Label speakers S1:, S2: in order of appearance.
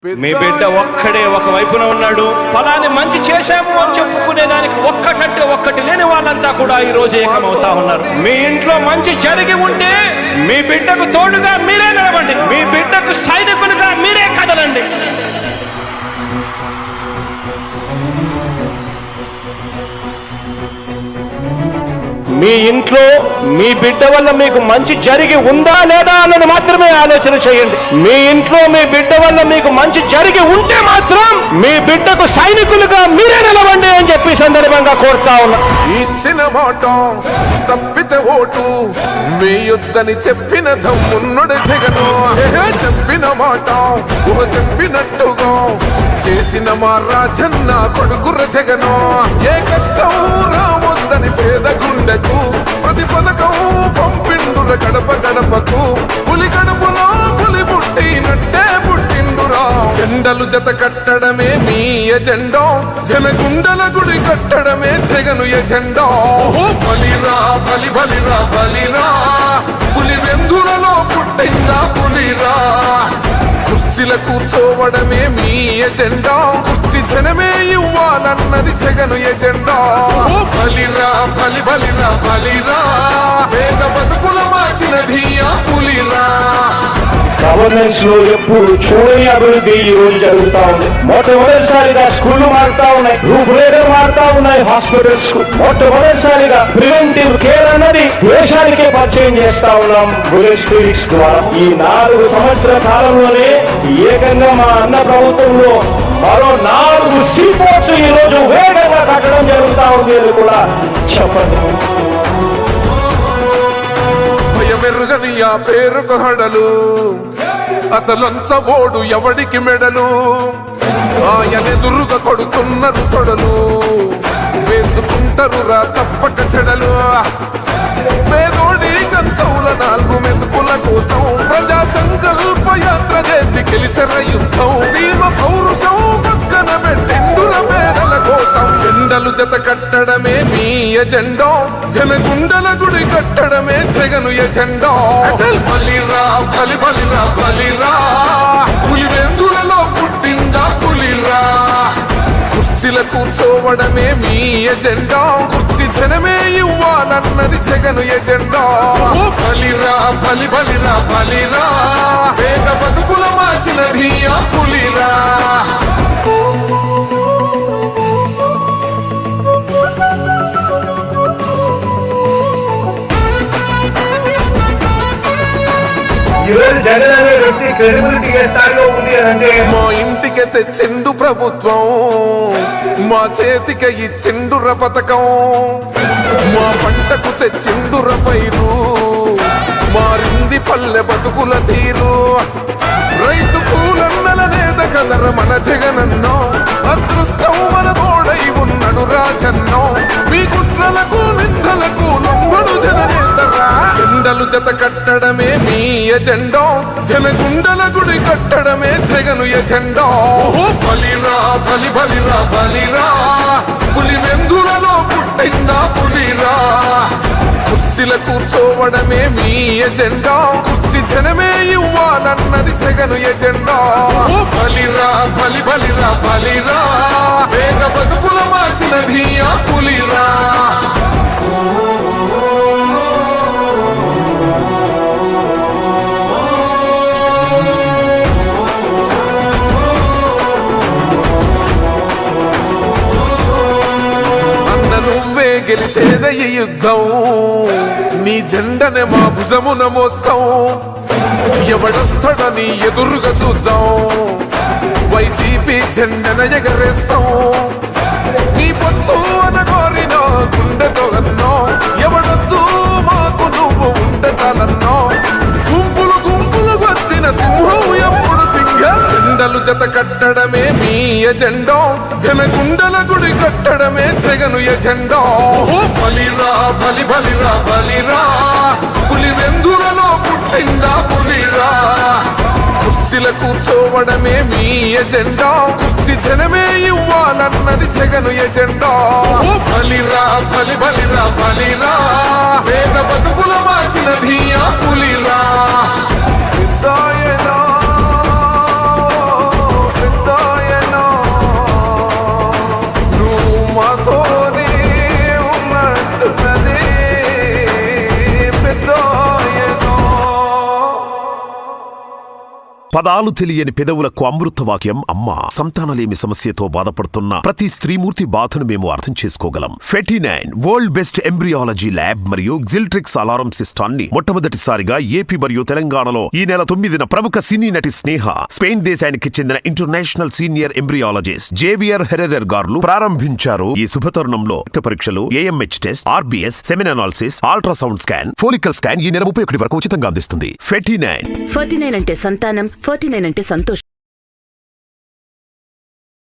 S1: మీ బిడ్డ ఒక్కడే ఒక వైపున ఉన్నాడు. ఫలాన్ని మంచి చేశాము అని చెప్పుకునేదానికి ఒక్కటంటే ఒక్కటి లేని వాళ్ళంతా కూడా ఈ రోజు ఏకమవుతా ఉన్నారు. మీ ఇంట్లో మంచి జరిగి ఉంటే మీ బిడ్డకు తోడుగా మీరే నిలబండి. మీ బిడ్డకు సైనికులుగా మీరే కదలండి. మీ ఇంట్లో మీ బిడ్డ వల్ల మీకు మంచి జరిగి ఉందా లేదా అన్నది మాత్రమే ఆలోచన చేయండి. మీ ఇంట్లో మీ బిడ్డ వల్ల మీకు మంచి జరిగి ఉంటే మాత్రం మీ బిడ్డకు సైనికులుగా మీరే నిలవండి అని చెప్పి సందర్భంగా కోరుతా ఉన్నా.
S2: ఇచ్చిన మాట తప్పితే ఓటు వేయొద్దని చెప్పిన దమ్మున్నడు జగను. చెప్పిన మాట చెప్పినట్టుగా చేసిన మా రాజన్న కొడుకుర జగను. ఏ కష్టం రావద్దని పేద గుండెకు ప్రతి పథకం పంపిండుర గడప గడపకు. పులి గడపలో పులి పుట్టినట్టే పుట్టిండురా. జెండలు జత కట్టడమే మీ ఎజెండా, జనగుండల గుడి కట్టడమే జగను ఎజెండా. బలిరా బలి బలిరా బలిరా, పులి వెందులలో పుట్టిందా పులిరా. కుర్చీల కూర్చోవడమే మీ ఎజెండా, కుర్చీ జనమే ఇవ్వాలన్నది జగను ఎజెండా. బలిరా బలి బలిరా బలిరా, పేద బతుకుల మార్చినది ఆ పులిరా.
S1: గవర్నెన్స్ లో ఎప్పుడు చూడని అభివృద్ధి ఈ రోజు జరుగుతా ఉంది. మొట్టమొదటిసారిగా స్కూళ్లు మారుతా ఉన్నాయి, రూపురేఖలు మారుతా ఉన్నాయి. హాస్పిటల్స్ మొట్టమొదటిసారిగా ప్రివెంటివ్ కేర్ అన్నది దేశానికే పరిచయం చేస్తా ఉన్నాం బుల్లెట్ క్లినిక్స్ ద్వారా. ఈ 4 సంవత్సరాల కాలంలోనే ఏకంగా మా అన్న ప్రభుత్వంలో మరో 4 సీపోర్ట్స్ ఈ రోజు వేగంగా కట్టడం జరుగుతా ఉంది అని కూడా చెప్పండి.
S2: భయమెరుగని ఆ పేరుకు హడలు, అసలంచబోడు ఎవడికి మెడలు. ఆయనెదురుగా కొడుతున్నారు తొడలు, వేసుకుంటారు రా తప్పక చెడలు. పేదోడి కంచౌల 4 మెతుకుల కోసం ప్రజా సంకల్ప యాత్ర చేసి గెలిసెర యుద్ధం. సీమ పౌరుషం పక్కన పెట్టిండుర పేదల కోసం. జెండలు జత కట్టడమే మీ ఎజెండా, జనగుండల గుడి కట్టడమే జగను ఎజెండా. బలిరా బలి బలిరా బలిరా, పులి వెందులలో పుట్టిందా పులిరా. కుర్చీల కూర్చోవడమే మీ ఎజెండా, కుర్చీ జనమే ఇవ్వాలన్నది జగను ఎజెండా. బలిరా బలి బలిరా బలిరా, పేద బతుకుల మార్చినది ఆ పులిరా.
S1: జగన్ అనే వ్యక్తి క్రెడిబిలిటీ ఏ స్థాయిలో ఉంది అంటే
S2: మా ఇంటికి తెచ్చిండు ప్రభుత్వం, మా చేతికి ఇచ్చిండుర పథకం. మా పంటకు తెచ్చిండుర పైరు, మారింది పల్లె బతుకుల తీరు. రైతు కూలన్నల నేత కదర మన జగనన్నో, అదృష్టం మన తోడై ఉన్నడు రాజన్నో. మీ కుట్రలకు నిందలకు లొంగడు జననేతరా. జెండలు జత కట్టడమే మీ ఎజెండా, జనగుండల గుడి కట్టడమే జగను ఎజెండా. బలిరా బలి బలిరా బలిరా, పులి వెందులలో పుట్టిందా పులిరా. కుర్చీల కూర్చోవడమే మీ ఎజెండా, కుర్చీ జనమే ఇవ్వాలన్నది జగను ఎజెండా. బలిరా బలి బలిరా బలిరా, పేద బతుకుల మార్చినది ఆ పులిరా. నువ్వే గెలిచేద ఈ యుద్ధం, నీ జెండనే మా భుజమున మోస్తాం. ఎవడొస్తాడని ఎదురుగా చూద్దాం, వైసీపీ జెండన ఎగరేస్తాం. నీ పొత్తు అనగోరిన గుండెతో అన్నో, ఎవడొద్దు మాకు నువ్వు ఉండ చాలన్నో. గుంపులు గుంపులు వచ్చిన సింహం ఎప్పుడు సింహ. జెండలు జత కట్టడమే మీ ఎజెండా, జనగుండల గుడి కట్టడమే జగను ఎజెండా. బలిరా బలి బలిరా బలిరా, పులి వెందులలో పుట్టిందా పులిరా. కుర్చీల కూర్చోవడమే మీ ఎజెండా, కుర్చీ జనమే ఇవ్వాలన్నది జగను ఎజెండా. బలిరా బలి బలిరా బలిరా, పేద బతుకుల మార్చినది ఆ పులిరా.
S3: పదాలు తెలియని పెదవులకు అమృత వాక్యం అమ్మా. సంతానలేమి సమస్యతో బాధపడుతున్న ప్రతి స్త్రీమూర్తి బాధను మేము అర్థం చేసుకోగలం. ఫెటినైన్ వరల్డ్ బెస్ట్ ఎంబ్రియాలజీ ల్యాబ్ మరియు జిల్ట్రిక్స్ అలారం సిస్టాన్ని మొట్టమొదటిసారిగా ఏపీ మరియు తెలంగాణలో ఈ నెల 9న ప్రముఖ సినీ నటి స్నేహ, స్పెయిన్ దేశానికి చెందిన international senior embryologist Javier Herrera గారు ప్రారంభించారు. ఈ శుభతరుణంలో రక్త పరీక్షలు, AMH test, RBS, semen analysis, ultrasound scan, follicle scan ఈ నెల 31 వరకు ఉచితంగా అందిస్తుంది. 49
S4: 49 అంటే సంతానం, 49 అంటే సంతోషం.